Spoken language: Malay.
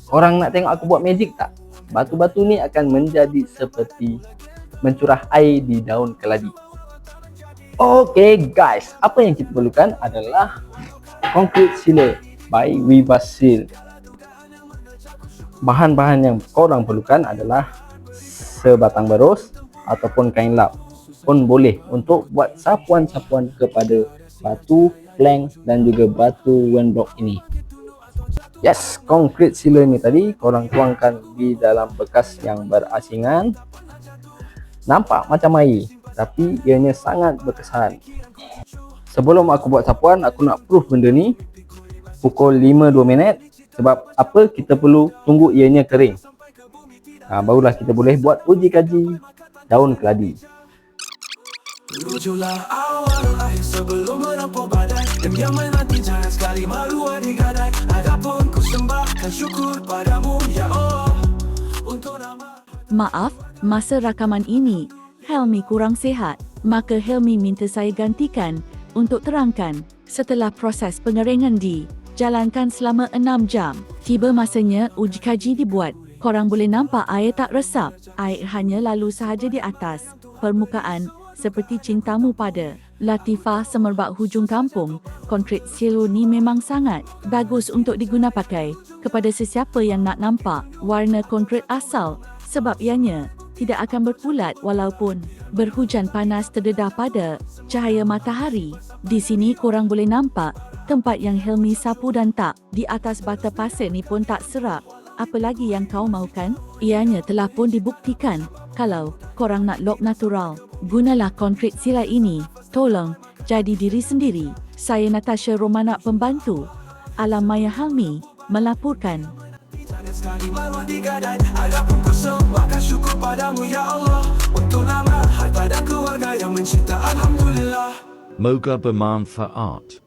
Korang nak tengok aku buat magic tak? Batu-batu ni akan menjadi seperti mencurah air di daun keladi. Okay guys, apa yang kita perlukan adalah concrete sealer by Vivaseal. Bahan-bahan yang korang perlukan adalah sebatang berus ataupun kain lap pun boleh untuk buat sapuan-sapuan kepada batu, plank dan juga batu windblock ini. Yes, concrete sealer ni tadi korang tuangkan di dalam bekas yang berasingan. Nampak macam air, tapi ianya sangat berkesan. Sebelum aku buat sapuan, aku nak proof benda ni pukul 5-2 minit. Sebab apa? Kita perlu tunggu ianya kering. Barulah kita boleh buat uji kaji daun keladi. Tujulah awal akhir sebelum menampung badai. Demi yang menanti jangan sekali malu adik-adik. Adapun ku sembahkan syukur padamu ya Allah untuk nama. Maaf, masa rakaman ini Helmi kurang sihat, maka Helmi minta saya gantikan untuk terangkan. Setelah proses pengeringan dijalankan selama 6 jam, tiba masanya uji kaji dibuat. Korang boleh nampak air tak resap, air hanya lalu sahaja di atas permukaan seperti cintamu pada Latifah Semerbak Hujung Kampung. Concrete sealer ni memang sangat bagus untuk diguna pakai kepada sesiapa yang nak nampak warna konkret asal, sebab ianya tidak akan berpulat walaupun berhujan panas terdedah pada cahaya matahari. Di sini korang boleh nampak tempat yang Helmi sapu dan tak di atas bata pasir ni pun tak serap. Apa lagi yang kau mahukan? Ianya telah pun dibuktikan. Kalau korang nak look natural, gunalah concrete sealer ini. Tolong jadi diri sendiri. Saya Natasha Romana, pembantu Alam Maya Helmi, melaporkan. Jangan sekali malu adik-adik. Adapun ku sembahkan syukur padamu ya Allah untuk nama harta dan keluarga yang mencinta. Alhamdulillah. Moga bermanfaat.